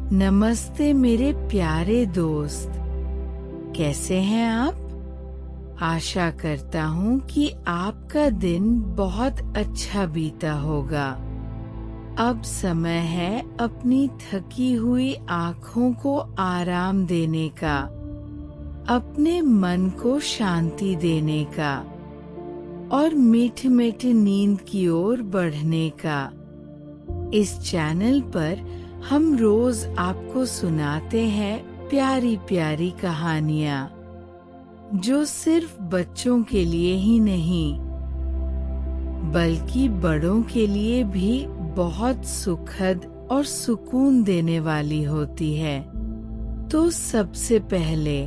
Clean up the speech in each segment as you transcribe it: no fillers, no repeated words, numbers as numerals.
नमस्ते मेरे प्यारे दोस्त, कैसे हैं आप? आशा करता हूँ कि आपका दिन बहुत अच्छा बीता होगा। अब समय है अपनी थकी हुई आँखों को आराम देने का, अपने मन को शांति देने का और मीठी मीठी नींद की ओर बढ़ने का। इस चैनल पर हम रोज आपको सुनाते हैं प्यारी प्यारी कहानियाँ, जो सिर्फ बच्चों के लिए ही नहीं बल्कि बड़ों के लिए भी बहुत सुखद और सुकून देने वाली होती है। तो सबसे पहले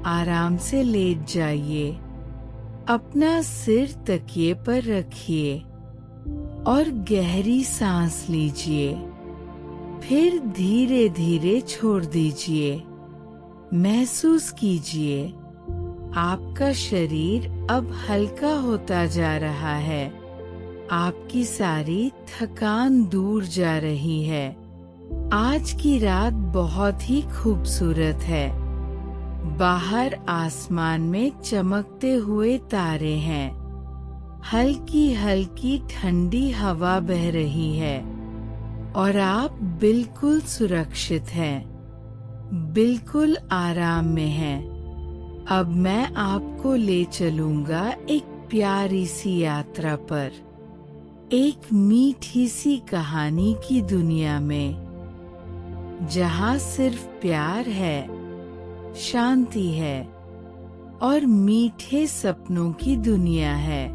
आराम से लेट जाइए, अपना सिर तकिए पर रखिए और गहरी सांस लीजिए। फिर धीरे धीरे छोड़ दीजिए। महसूस कीजिए, आपका शरीर अब हल्का होता जा रहा है। आपकी सारी थकान दूर जा रही है। आज की रात बहुत ही खूबसूरत है। बाहर आसमान में चमकते हुए तारे हैं। हल्की हल्की ठंडी हवा बह रही है और आप बिल्कुल सुरक्षित हैं, बिल्कुल आराम में हैं। अब मैं आपको ले चलूंगा एक प्यारी सी यात्रा पर, एक मीठी सी कहानी की दुनिया में, जहाँ सिर्फ प्यार है, शांति है और मीठे सपनों की दुनिया है।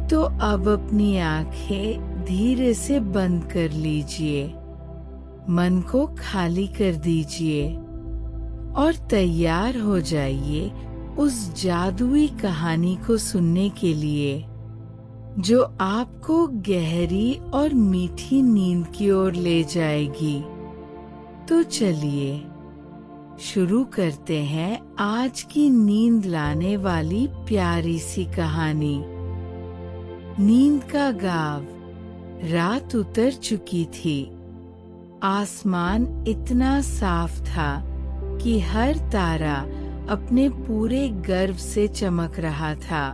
तो अब अपनी आंखें धीरे से बंद कर लीजिए, मन को खाली कर दीजिए और तैयार हो जाइए उस जादुई कहानी को सुनने के लिए, जो आपको गहरी और मीठी नींद की ओर ले जाएगी। तो चलिए शुरू करते हैं आज की नींद लाने वाली प्यारी सी कहानी। नींद का गाँव। रात उतर चुकी थी। आसमान इतना साफ था कि हर तारा अपने पूरे गर्व से चमक रहा था।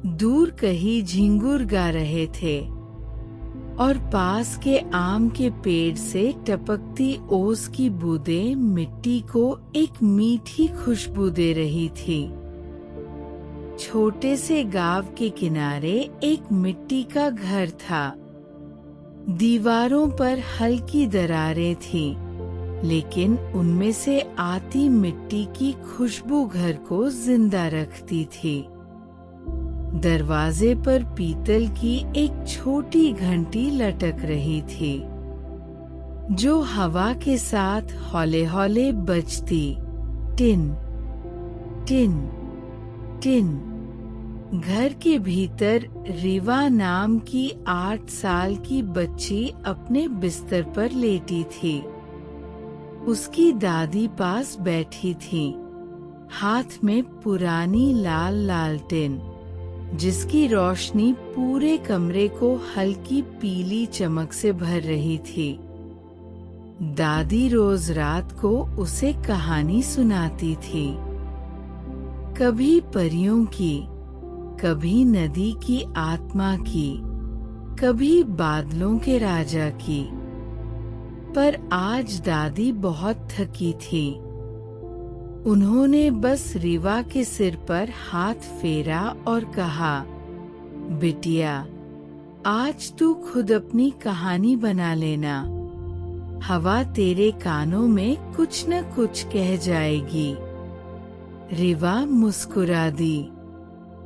दूर कहीं झिंगुर गा रहे थे और पास के आम के पेड़ से टपकती ओस की बूंदें मिट्टी को एक मीठी खुशबू दे रही थी। छोटे से गांव के किनारे एक मिट्टी का घर था। दीवारों पर हल्की दरारें थीं, लेकिन उनमें से आती मिट्टी की खुशबू घर को जिंदा रखती थी। दरवाजे पर पीतल की एक छोटी घंटी लटक रही थी, जो हवा के साथ हौले हौले बजती, टिन टिन टिन। घर के भीतर रीवा नाम की 8 साल की बच्ची अपने बिस्तर पर लेटी थी। उसकी दादी पास बैठी थी, हाथ में पुरानी लाल लालटेन, जिसकी रोशनी पूरे कमरे को हल्की पीली चमक से भर रही थी। दादी रोज रात को उसे कहानी सुनाती थी, कभी परियों की, कभी नदी की आत्मा की, कभी बादलों के राजा की। पर आज दादी बहुत थकी थी। उन्होंने बस रीवा के सिर पर हाथ फेरा और कहा, बिटिया, आज तू खुद अपनी कहानी बना लेना। हवा तेरे कानों में कुछ न कुछ कह जाएगी। रीवा मुस्कुरा दी।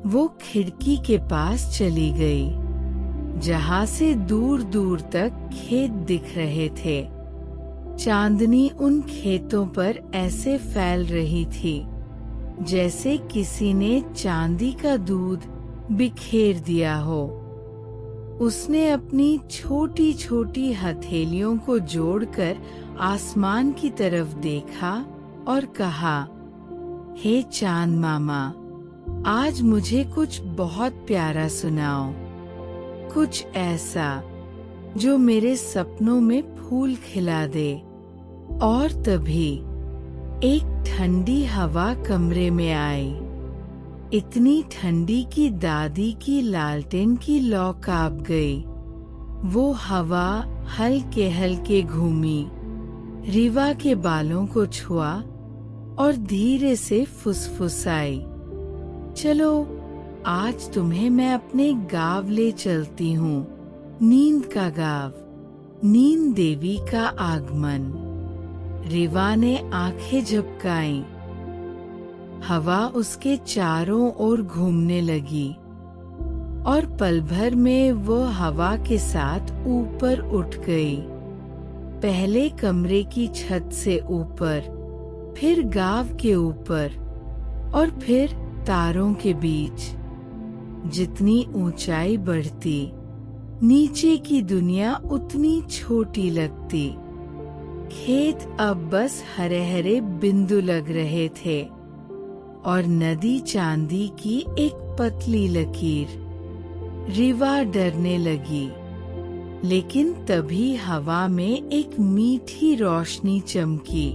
वो खिड़की के पास चली गई, जहाँ से दूर दूर तक खेत दिख रहे थे। चांदनी उन खेतों पर ऐसे फैल रही थी जैसे किसी ने चांदी का दूध बिखेर दिया हो। उसने अपनी छोटी छोटी हथेलियों को जोड़कर आसमान की तरफ देखा और कहा, हे चांद मामा, आज मुझे कुछ बहुत प्यारा सुनाओ, कुछ ऐसा जो मेरे सपनों में फूल खिला दे। और तभी एक ठंडी हवा कमरे में आई, इतनी ठंडी कि दादी की लालटेन की लौ कांप गई। वो हवा हल्के हल्के घूमी, रीवा के बालों को छुआ और धीरे से फुसफुसाई, चलो आज तुम्हें मैं अपने गांव ले चलती हूँ, नींद का गांव, नींद देवी का आगमन। रीवा ने आंखें झपकाईं। हवा उसके चारों ओर घूमने लगी और पल भर में वो हवा के साथ ऊपर उठ गई। पहले कमरे की छत से ऊपर, फिर गांव के ऊपर और फिर तारों के बीच। जितनी ऊंचाई बढ़ती, नीचे की दुनिया उतनी छोटी लगती। खेत अब बस हरे हरे बिंदु लग रहे थे और नदी चांदी की एक पतली लकीर। रीवा डरने लगी, लेकिन तभी हवा में एक मीठी रोशनी चमकी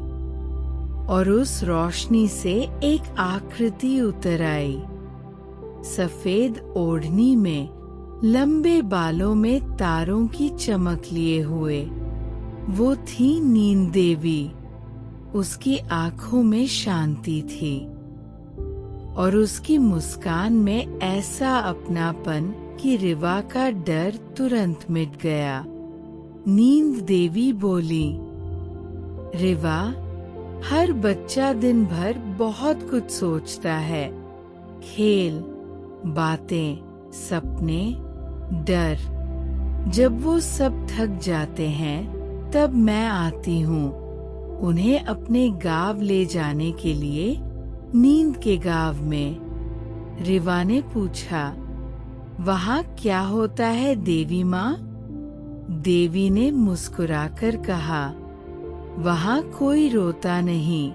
और उस रोशनी से एक आकृति उतर आई। सफेद ओढ़नी में, लंबे बालों में तारों की चमक लिए हुए। वो थी नींद देवी। उसकी आंखों में शांति थी और उसकी मुस्कान में ऐसा अपनापन कि रीवा का डर तुरंत मिट गया। नींद देवी बोली, रीवा, हर बच्चा दिन भर बहुत कुछ सोचता है, खेल, बातें, सपने, डर। जब वो सब थक जाते हैं, तब मैं आती हूँ उन्हें अपने गांव ले जाने के लिए, नींद के गांव में। रीवा ने पूछा, वहाँ क्या होता है देवी माँ? देवी ने मुस्कुराकर कहा, वहाँ कोई रोता नहीं,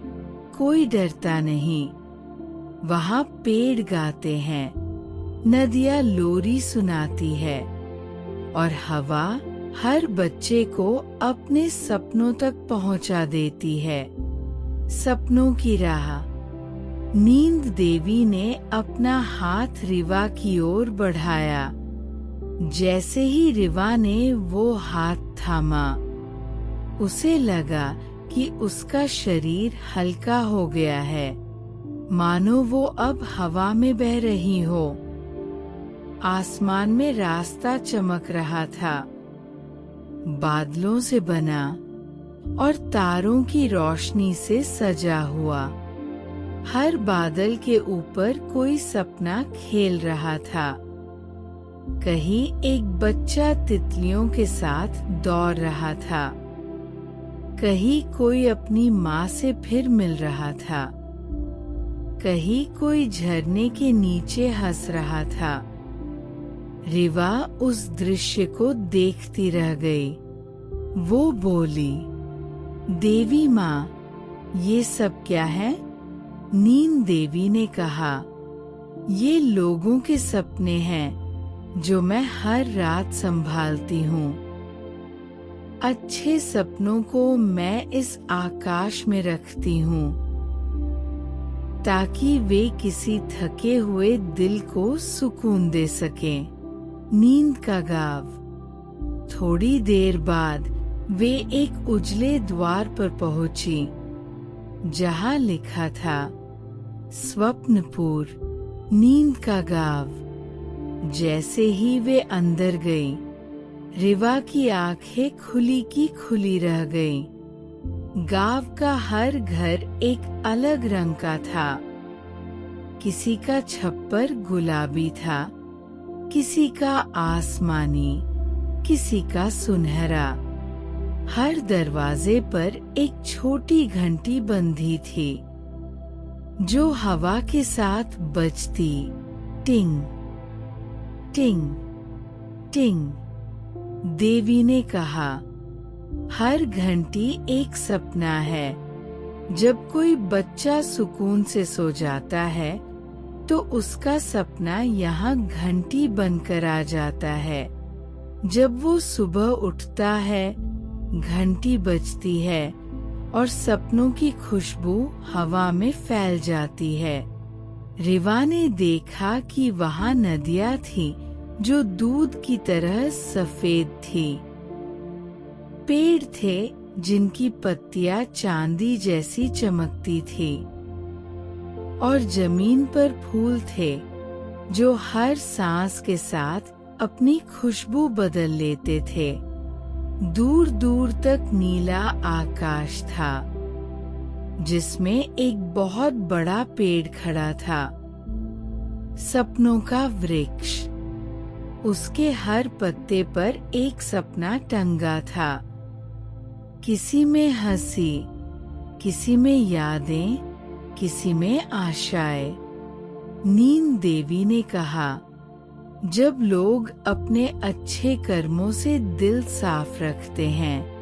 कोई डरता नहीं। वहाँ पेड़ गाते हैं, नदियाँ लोरी सुनाती है और हवा हर बच्चे को अपने सपनों तक पहुँचा देती है। सपनों की राह। नींद देवी ने अपना हाथ रीवा की ओर बढ़ाया। जैसे ही रीवा ने वो हाथ थामा, उसे लगा कि उसका शरीर हल्का हो गया है, मानो वो अब हवा में बह रही हो। आसमान में रास्ता चमक रहा था, बादलों से बना और तारों की रोशनी से सजा हुआ। हर बादल के ऊपर कोई सपना खेल रहा था। कहीं एक बच्चा तितलियों के साथ दौड़ रहा था, कहीं कोई अपनी माँ से फिर मिल रहा था, कहीं कोई झरने के नीचे हंस रहा था। रीवा उस दृश्य को देखती रह गई। वो बोली, देवी माँ, ये सब क्या है? नींद देवी ने कहा, ये लोगों के सपने हैं जो मैं हर रात संभालती हूँ। अच्छे सपनों को मैं इस आकाश में रखती हूँ ताकि वे किसी थके हुए दिल को सुकून दे सकें। नींद का गांव। थोड़ी देर बाद वे एक उजले द्वार पर पहुंची, जहां लिखा था, स्वप्नपुर, नींद का गांव। जैसे ही वे अंदर गई, रीवा की आंखें खुली की खुली रह गईं। गांव का हर घर एक अलग रंग का था। किसी का छप्पर गुलाबी था, किसी का आसमानी, किसी का सुनहरा। हर दरवाजे पर एक छोटी घंटी बंधी थी, जो हवा के साथ बजती, टिंग टिंग टिंग। देवी ने कहा, हर घंटी एक सपना है। जब कोई बच्चा सुकून से सो जाता है, तो उसका सपना यहाँ घंटी बनकर आ जाता है। जब वो सुबह उठता है, घंटी बजती है और सपनों की खुशबू हवा में फैल जाती है। रिवा ने देखा कि वहाँ नदियाँ थीं जो दूध की तरह सफेद थी। पेड़ थे जिनकी पत्तियां चांदी जैसी चमकती थी और जमीन पर फूल थे जो हर सांस के साथ अपनी खुशबू बदल लेते थे। दूर दूर तक नीला आकाश था जिसमें एक बहुत बड़ा पेड़ खड़ा था, सपनों का वृक्ष। उसके हर पत्ते पर एक सपना टंगा था, किसी में हंसी, किसी में यादें, किसी में आशाएं। नींद देवी ने कहा, जब लोग अपने अच्छे कर्मों से दिल साफ रखते हैं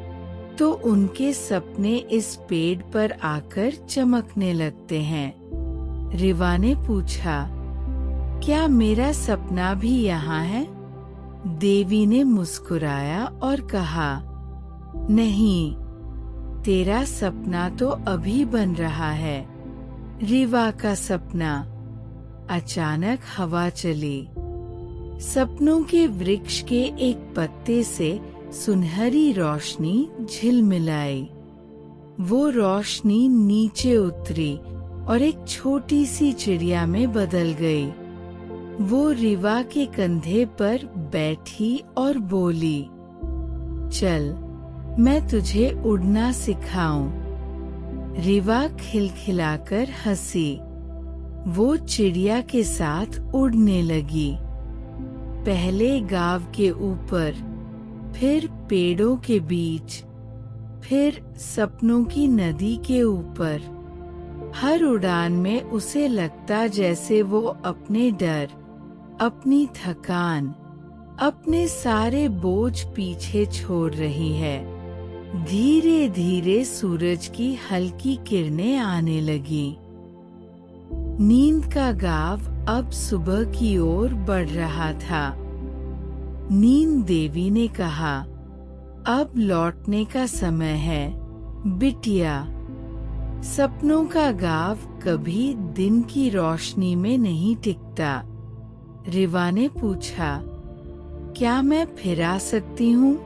तो उनके सपने इस पेड़ पर आकर चमकने लगते हैं। रिवा ने पूछा, क्या मेरा सपना भी यहाँ है? देवी ने मुस्कुराया और कहा, नहीं, तेरा सपना तो अभी बन रहा है। रिवा का सपना। अचानक हवा चली। सपनों के वृक्ष के एक पत्ते से सुनहरी रोशनी झिलमिलाई। वो रोशनी नीचे उतरी और एक छोटी सी चिड़िया में बदल गई। वो रिवा के कंधे पर बैठी और बोली, चल, मैं तुझे उड़ना सिखाऊं। रिवा खिलखिलाकर हंसी। वो चिड़िया के साथ उड़ने लगी, पहले गांव के ऊपर, फिर पेड़ों के बीच, फिर सपनों की नदी के ऊपर। हर उड़ान में उसे लगता जैसे वो अपने डर, अपनी थकान, अपने सारे बोझ पीछे छोड़ रही है। धीरे धीरे सूरज की हल्की किरणें आने लगी। नींद का गाँव अब सुबह की ओर बढ़ रहा था। नींद देवी ने कहा, अब लौटने का समय है, बिटिया। सपनों का गाँव कभी दिन की रोशनी में नहीं टिकता। रिवा ने पूछा, क्या मैं फिर आ सकती हूँ?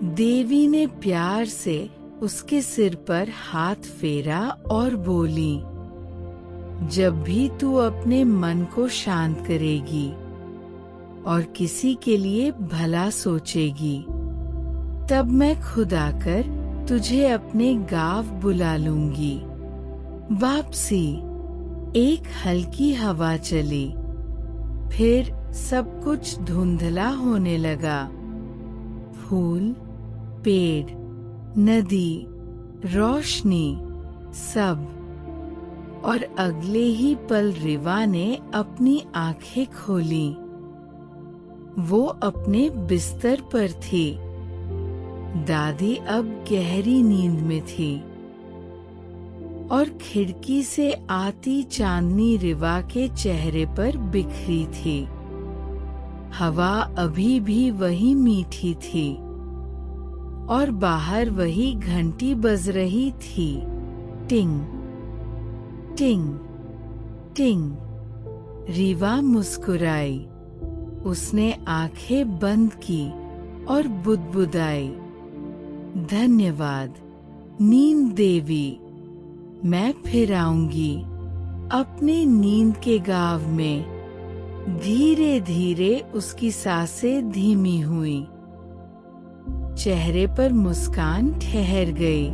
देवी ने प्यार से उसके सिर पर हाथ फेरा और बोली, जब भी तू अपने मन को शांत करेगी और किसी के लिए भला सोचेगी, तब मैं खुद आकर तुझे अपने गाँव बुला लूंगी। वापसी। एक हल्की हवा चली, फिर सब कुछ धुंधला होने लगा। फूल, पेड़, नदी, रोशनी, सब। और अगले ही पल रिवा ने अपनी आंखें खोली। वो अपने बिस्तर पर थी। दादी अब गहरी नींद में थी और खिड़की से आती चांदनी रिवा के चेहरे पर बिखरी थी। हवा अभी भी वही मीठी थी और बाहर वही घंटी बज रही थी, टिंग टिंग टिंग। रिवा मुस्कुराई। उसने आंखें बंद की और बुदबुदाई, धन्यवाद नींद देवी, मैं फिर आऊंगी अपने नींद के गाँव में। धीरे धीरे उसकी सांसें धीमी हुई, चेहरे पर मुस्कान ठहर गई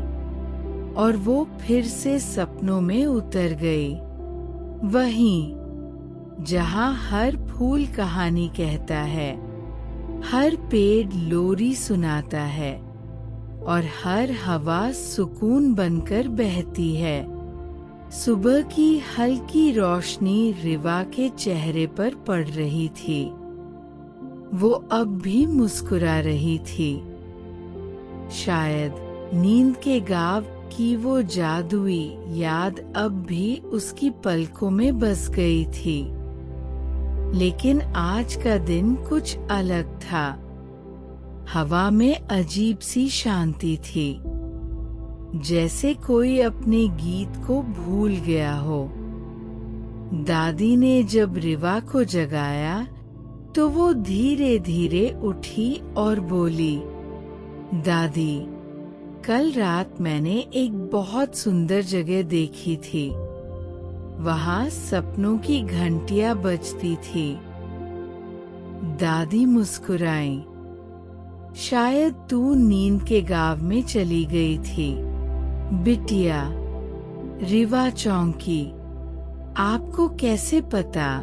और वो फिर से सपनों में उतर गई। वहीं जहाँ हर फूल कहानी कहता है, हर पेड़ लोरी सुनाता है और हर हवा सुकून बनकर बहती है। सुबह की हल्की रोशनी रिवा के चेहरे पर पड़ रही थी। वो अब भी मुस्कुरा रही थी। शायद नींद के गाँव की वो जादुई याद अब भी उसकी पलकों में बस गई थी। लेकिन आज का दिन कुछ अलग था। हवा में अजीब सी शांति थी। जैसे कोई अपने गीत को भूल गया हो। दादी ने जब रिवा को जगाया तो वो धीरे धीरे उठी और बोली, दादी, कल रात मैंने एक बहुत सुंदर जगह देखी थी। वहाँ सपनों की घंटियां बजती थी। दादी मुस्कुराई। शायद तू नींद के गाँव में चली गई थी। बिटिया, रिवा चौंकी। आपको कैसे पता,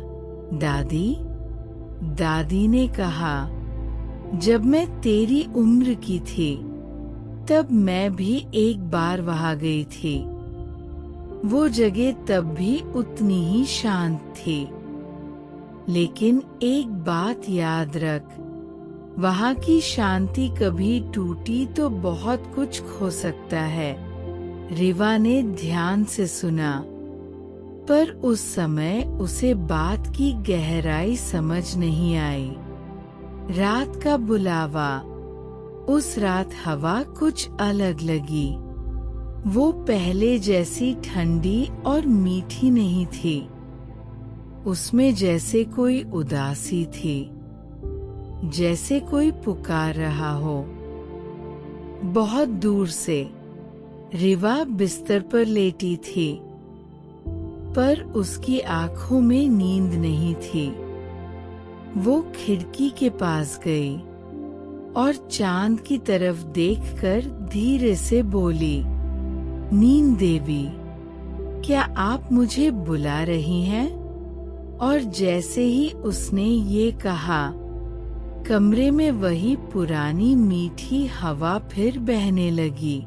दादी? दादी ने कहा, जब मैं तेरी उम्र की थी तब मैं भी एक बार वहां गई थी। वो जगह तब भी उतनी ही शांत थी। लेकिन एक बात याद रख, वहां की शांति कभी टूटी तो बहुत कुछ खो सकता है। रिवा ने ध्यान से सुना, पर उस समय उसे बात की गहराई समझ नहीं आई। रात का बुलावा। उस रात हवा कुछ अलग लगी। वो पहले जैसी ठंडी और मीठी नहीं थी। उसमें जैसे कोई उदासी थी, जैसे कोई पुकार रहा हो बहुत दूर से। रिवा बिस्तर पर लेटी थी, पर उसकी आंखों में नींद नहीं थी। वो खिड़की के पास गई और चांद की तरफ देखकर धीरे से बोली, नींद देवी, क्या आप मुझे बुला रही हैं? और जैसे ही उसने ये कहा, कमरे में वही पुरानी मीठी हवा फिर बहने लगी।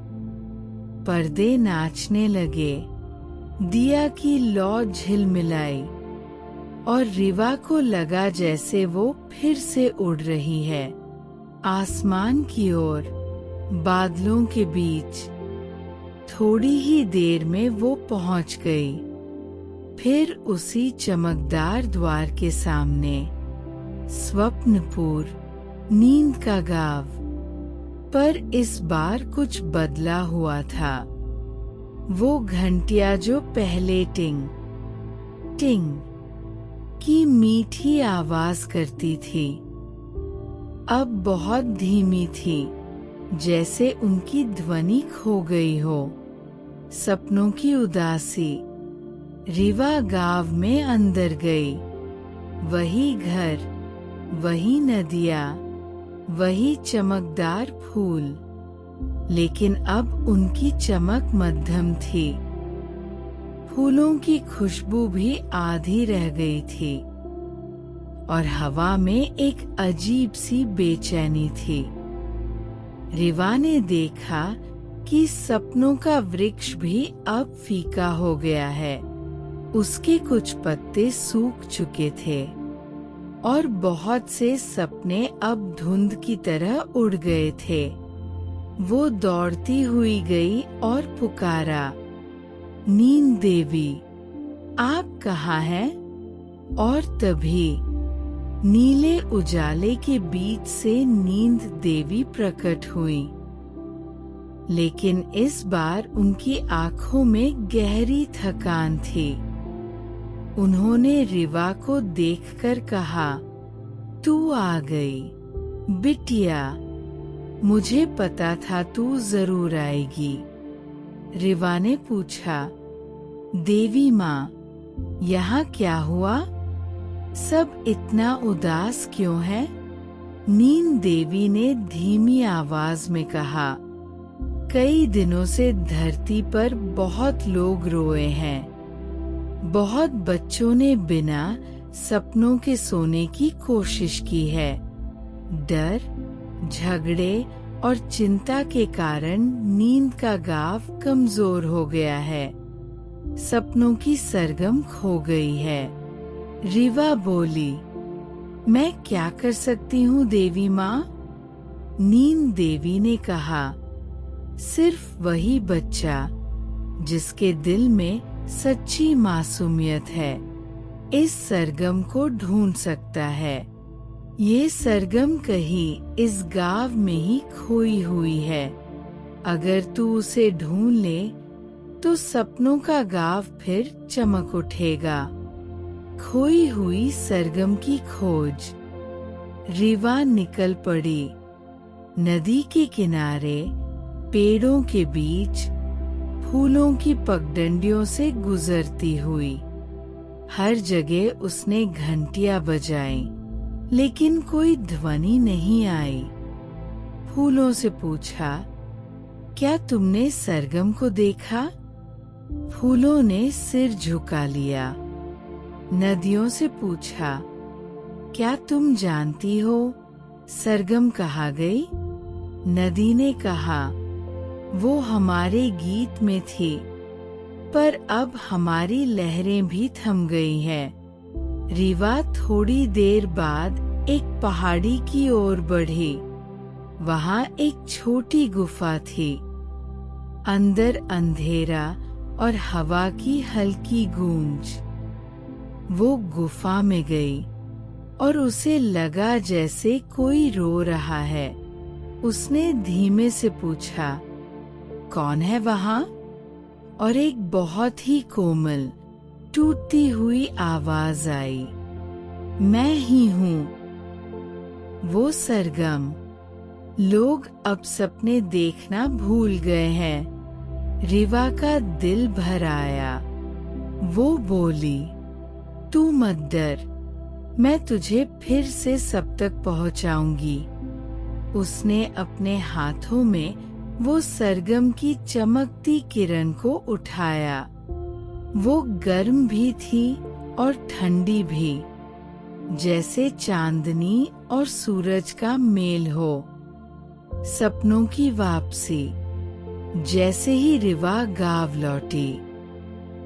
पर्दे नाचने लगे, दिया की लौ झिलमिलाई और रिवा को लगा जैसे वो फिर से उड़ रही है आसमान की ओर, बादलों के बीच। थोड़ी ही देर में वो पहुंच गई, फिर उसी चमकदार द्वार के सामने। स्वप्नपुर, नींद का गाँव। पर इस बार कुछ बदला हुआ था। वो घंटियां जो पहले टिंग टिंग की मीठी आवाज करती थी, अब बहुत धीमी थी, जैसे उनकी ध्वनि खो गई हो। सपनों की उदासी। रिवा गाँव में अंदर गई। वही घर, वही नदियाँ, वही चमकदार फूल, लेकिन अब उनकी चमक मध्यम थी। फूलों की खुशबू भी आधी रह गई थी और हवा में एक अजीब सी बेचैनी थी। रिवा ने देखा कि सपनों का वृक्ष भी अब फीका हो गया है। उसके कुछ पत्ते सूख चुके थे और बहुत से सपने अब धुंध की तरह उड़ गए थे। वो दौड़ती हुई गई और पुकारा, नींद देवी, आप कहाँ हैं? और तभी नीले उजाले के बीच से नींद देवी प्रकट हुई। लेकिन इस बार उनकी आंखों में गहरी थकान थी। उन्होंने रिवा को देखकर कहा, तू आ गई। बिटिया, मुझे पता था तू जरूर आएगी। रिवा ने पूछा, देवी माँ, यहाँ क्या हुआ? सब इतना उदास क्यों है? नींद देवी ने धीमी आवाज में कहा, कई दिनों से धरती पर बहुत लोग रोए हैं। बहुत बच्चों ने बिना सपनों के सोने की कोशिश की है। डर, झगड़े और चिंता के कारण नींद का गाँव कमजोर हो गया है। सपनों की सरगम खो गई है। रिवा बोली, मैं क्या कर सकती हूँ देवी माँ? नींद देवी ने कहा, सिर्फ वही बच्चा जिसके दिल में सच्ची मासूमियत है, इस सरगम को ढूंढ सकता है। ये सरगम कहीं इस गाँव में ही खोई हुई है। अगर तू उसे ढूंढ ले तो सपनों का गाव फिर चमक उठेगा। खोई हुई सरगम की खोज। रीवा निकल पड़ी। नदी के किनारे, पेड़ों के बीच, फूलों की पगडंडियों से गुजरती हुई। हर जगह उसने घंटियां बजाई, लेकिन कोई ध्वनि नहीं आई। फूलों से पूछा, क्या तुमने सरगम को देखा? फूलों ने सिर झुका लिया। नदियों से पूछा, क्या तुम जानती हो सरगम कहाँ गई? नदी ने कहा, वो हमारे गीत में थी, पर अब हमारी लहरें भी थम गई हैं। रीवा थोड़ी देर बाद एक पहाड़ी की ओर बढ़ी। वहां एक छोटी गुफा थी। अंदर अंधेरा और हवा की हल्की गूंज। वो गुफा में गई और उसे लगा जैसे कोई रो रहा है। उसने धीमे से पूछा, कौन है वहां? और एक बहुत ही कोमल, टूटती हुई आवाज आई, मैं ही हूँ, वो सरगम। लोग अब सपने देखना भूल गए हैं। रीवा का दिल भर आया। वो बोली, तू मत डर, मैं तुझे फिर से सब तक पहुंचाऊंगी। उसने अपने हाथों में वो सरगम की चमकती किरण को उठाया। वो गर्म भी थी और ठंडी भी, जैसे चांदनी और सूरज का मेल हो। सपनों की वापसी। जैसे ही रीवा गाँव लौटी,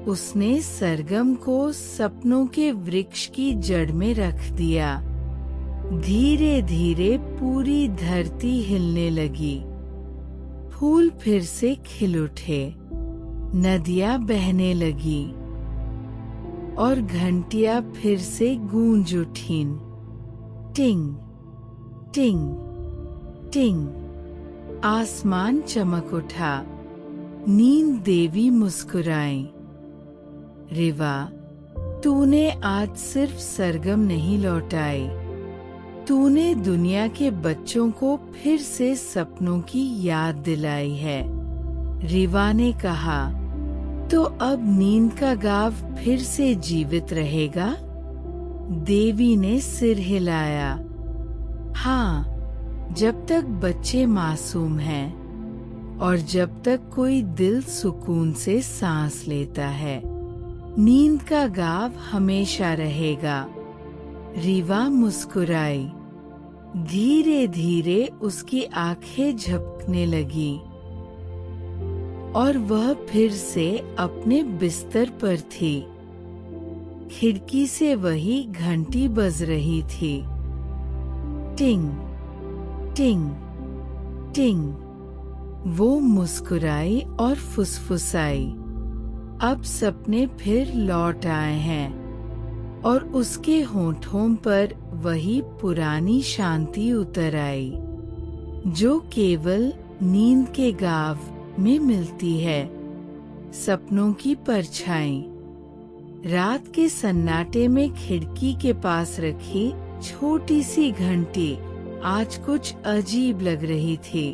उसने सरगम को सपनों के वृक्ष की जड़ में रख दिया। धीरे धीरे पूरी धरती हिलने लगी। फूल फिर से खिल उठे, नदियां बहने लगी और घंटियां फिर से गूंज उठीं। टिंग टिंग टिंग। आसमान चमक उठा। नींद देवी मुस्कुराई। रीवा, तूने आज सिर्फ सरगम नहीं लौटाई, तूने दुनिया के बच्चों को फिर से सपनों की याद दिलाई है। रीवा ने कहा, तो अब नींद का गाँव फिर से जीवित रहेगा? देवी ने सिर हिलाया। हाँ, जब तक बच्चे मासूम हैं और जब तक कोई दिल सुकून से सांस लेता है, नींद का गाँव हमेशा रहेगा। रीवा मुस्कुराई। धीरे धीरे उसकी आंखें झपकने लगी और वह फिर से अपने बिस्तर पर थी। खिड़की से वही घंटी बज रही थी। टिंग टिंग टिंग। वो मुस्कुराई और फुसफुसाई। अब सपने फिर लौट आए हैं और उसके होठों पर वही पुरानी शांति उतर आई, जो केवल नींद के गाँव में मिलती है। सपनों की परछाई। रात के सन्नाटे में खिड़की के पास रखी छोटी सी घंटी आज कुछ अजीब लग रही थी।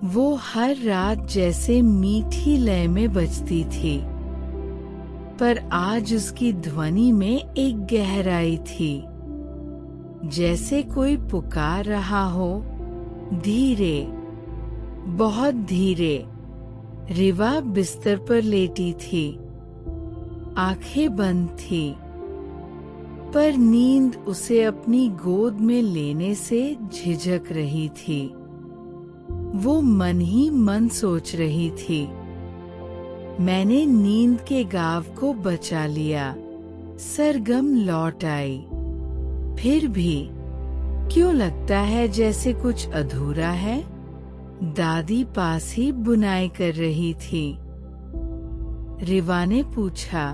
वो हर रात जैसे मीठी लय में बजती थी, पर आज उसकी ध्वनि में एक गहराई थी, जैसे कोई पुकार रहा हो, धीरे, बहुत धीरे। रीवा बिस्तर पर लेटी थी, आंखें बंद थी, पर नींद उसे अपनी गोद में लेने से झिझक रही थी। वो मन ही मन सोच रही थी, मैंने नींद के गाँव को बचा लिया, सरगम लौट आई। फिर भी क्यों लगता है जैसे कुछ अधूरा है? दादी पास ही बुनाई कर रही थी। रीवा ने पूछा,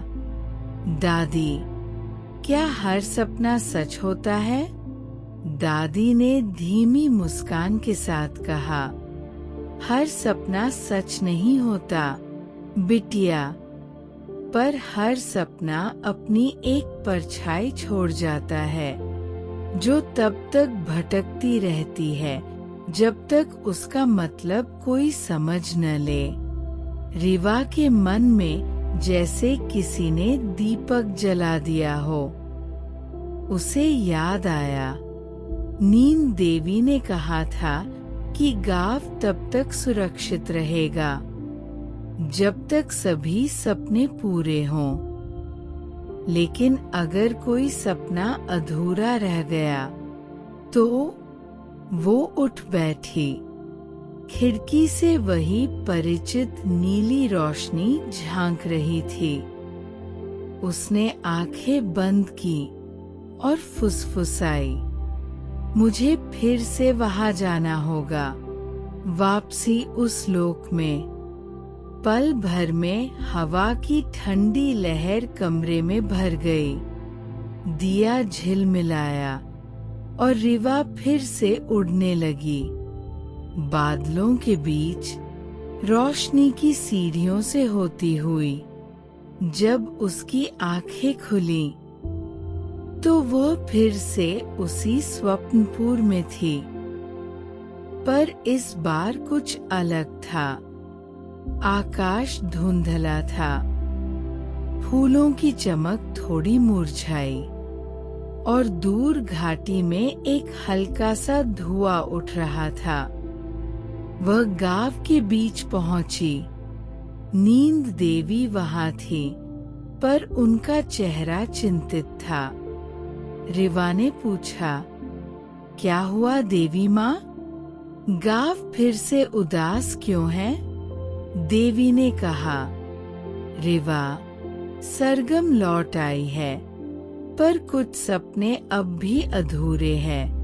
दादी, क्या हर सपना सच होता है? दादी ने धीमी मुस्कान के साथ कहा, हर सपना सच नहीं होता, बिटिया, पर हर सपना अपनी एक परछाई छोड़ जाता है, जो तब तक भटकती रहती है जब तक उसका मतलब कोई समझ न ले। रीवा के मन में जैसे किसी ने दीपक जला दिया हो। उसे याद आया, नींद देवी ने कहा था कि गाँव तब तक सुरक्षित रहेगा जब तक सभी सपने पूरे हों। लेकिन अगर कोई सपना अधूरा रह गया तो वो उठ बैठी। खिड़की से वही परिचित नीली रोशनी झांक रही थी। उसने आंखें बंद की और फुसफुसाई, मुझे फिर से वहां जाना होगा, वापसी उस लोक में। पल भर में हवा की ठंडी लहर कमरे में भर गई। दिया झिलमिलाया और रीवा फिर से उड़ने लगी। बादलों के बीच रोशनी की सीढ़ियों से होती हुई जब उसकी आंखें खुली तो वो फिर से उसी स्वप्नपुर में थी। पर इस बार कुछ अलग था। आकाश धुंधला था, फूलों की चमक थोड़ी मुरझाई और दूर घाटी में एक हल्का सा धुआं उठ रहा था। वह गांव के बीच पहुंची। नींद देवी वहां थी, पर उनका चेहरा चिंतित था। रीवा ने पूछा, क्या हुआ देवी माँ? गांव फिर से उदास क्यों है? देवी ने कहा, रीवा, सरगम लौट आई है, पर कुछ सपने अब भी अधूरे हैं।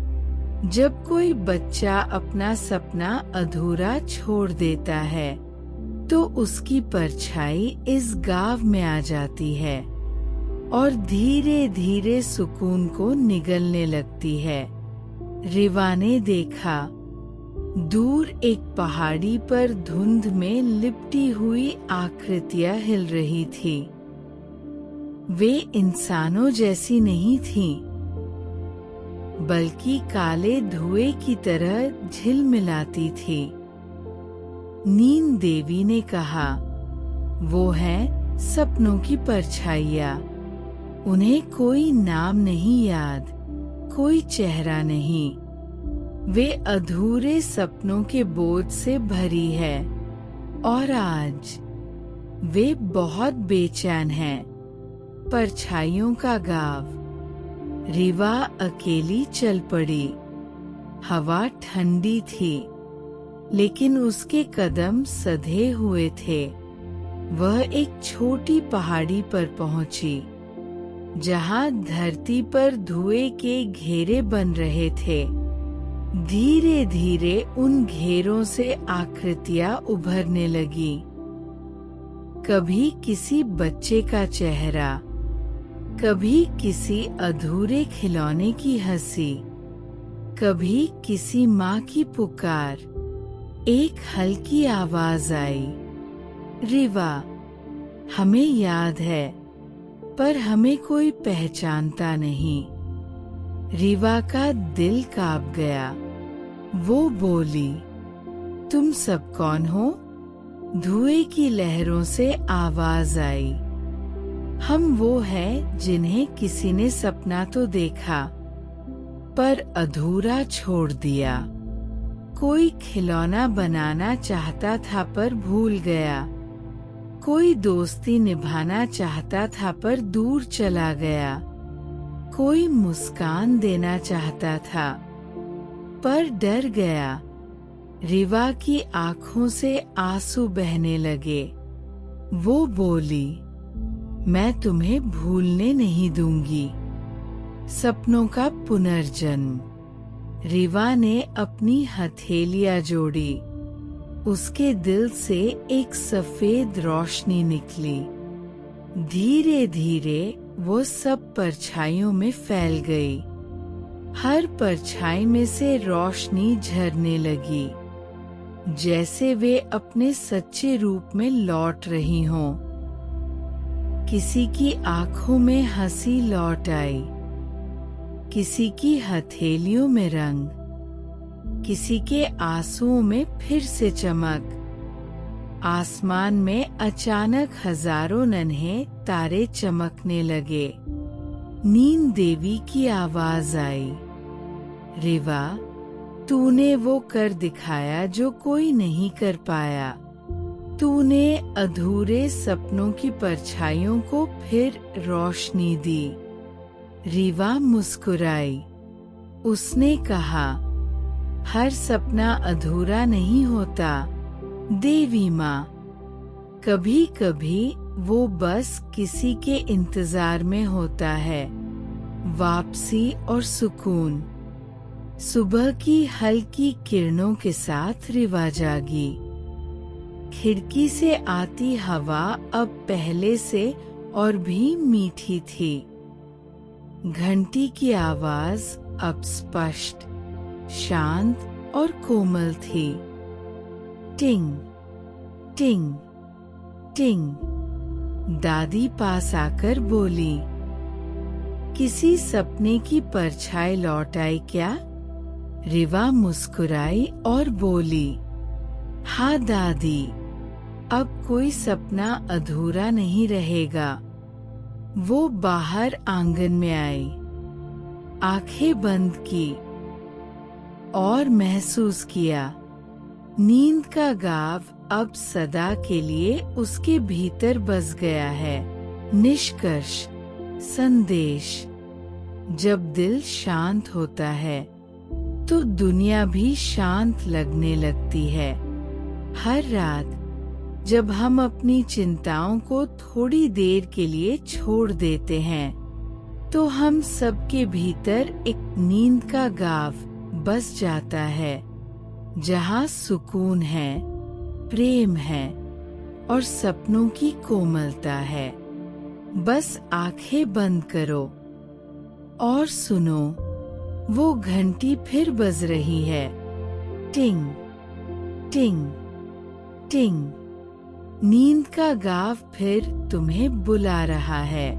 जब कोई बच्चा अपना सपना अधूरा छोड़ देता है तो उसकी परछाई इस गांव में आ जाती है और धीरे धीरे सुकून को निगलने लगती है। रीवा ने देखा, दूर एक पहाड़ी पर धुंध में लिपटी हुई आकृतियां हिल रही थी। वे इंसानों जैसी नहीं थीं, बल्कि काले धुएं की तरह झिलमिलाती थी। नींद देवी ने कहा, वो हैं सपनों की परछाइयां। उन्हें कोई नाम नहीं याद, कोई चेहरा नहीं। वे अधूरे सपनों के बोझ से भरी है और आज वे बहुत बेचैन हैं। परछाइयों का गाँव। रीवा अकेली चल पड़ी। हवा ठंडी थी, लेकिन उसके कदम सधे हुए थे। वह एक छोटी पहाड़ी पर पहुंची, जहां धरती पर धुएं के घेरे बन रहे थे। धीरे धीरे उन घेरों से आकृतियां उभरने लगी। कभी किसी बच्चे का चेहरा, कभी किसी अधूरे खिलौने की हंसी, कभी किसी माँ की पुकार। एक हल्की आवाज आई, रीवा, हमें याद है, पर हमें कोई पहचानता नहीं। रीवा का दिल कांप गया। वो बोली, तुम सब कौन हो? धुएं की लहरों से आवाज आई, हम वो हैं जिन्हें किसी ने सपना तो देखा, पर अधूरा छोड़ दिया। कोई खिलौना बनाना चाहता था पर भूल गया। कोई दोस्ती निभाना चाहता था पर दूर चला गया। कोई मुस्कान देना चाहता था पर डर गया। रीवा की आंखों से आंसू बहने लगे। वो बोली, मैं तुम्हें भूलने नहीं दूंगी। सपनों का पुनर्जन्म। रीवा ने अपनी हथेलियां जोड़ी। उसके दिल से एक सफेद रोशनी निकली। धीरे धीरे वो सब परछाइयों में फैल गई। हर परछाई में से रोशनी झरने लगी। जैसे वे अपने सच्चे रूप में लौट रही हों। किसी की आंखों में हंसी लौट आई, किसी की हथेलियों में रंग, किसी के आंसुओं में फिर से चमक। आसमान में अचानक हजारों नन्हे तारे चमकने लगे। नींद देवी की आवाज आई, रिवा, तूने वो कर दिखाया जो कोई नहीं कर पाया। तूने अधूरे सपनों की परछाइयों को फिर रोशनी दी। रीवा मुस्कुराई। उसने कहा, हर सपना अधूरा नहीं होता देवी माँ। कभी कभी वो बस किसी के इंतजार में होता है, वापसी और सुकून। सुबह की हल्की किरणों के साथ रीवा जागी। खिड़की से आती हवा अब पहले से और भी मीठी थी। घंटी की आवाज अब स्पष्ट, शांत और कोमल थी। टिंग टिंग टिंग। दादी पास आकर बोली, किसी सपने की परछाई लौट आई क्या? रीवा मुस्कुराई और बोली, हाँ दादी, अब कोई सपना अधूरा नहीं रहेगा। वो बाहर आंगन में आई, आंखें बंद की और महसूस किया, नींद का गाव अब सदा के लिए उसके भीतर बस गया है। निष्कर्ष, संदेश, जब दिल शांत होता है तो दुनिया भी शांत लगने लगती है। हर रात जब हम अपनी चिंताओं को थोड़ी देर के लिए छोड़ देते हैं, तो हम सबके भीतर एक नींद का गाव बस जाता है, जहाँ सुकून है, प्रेम है और सपनों की कोमलता है। बस आंखें बंद करो और सुनो, वो घंटी फिर बज रही है। टिंग टिंग टिंग। नींद का गाव फिर तुम्हें बुला रहा है।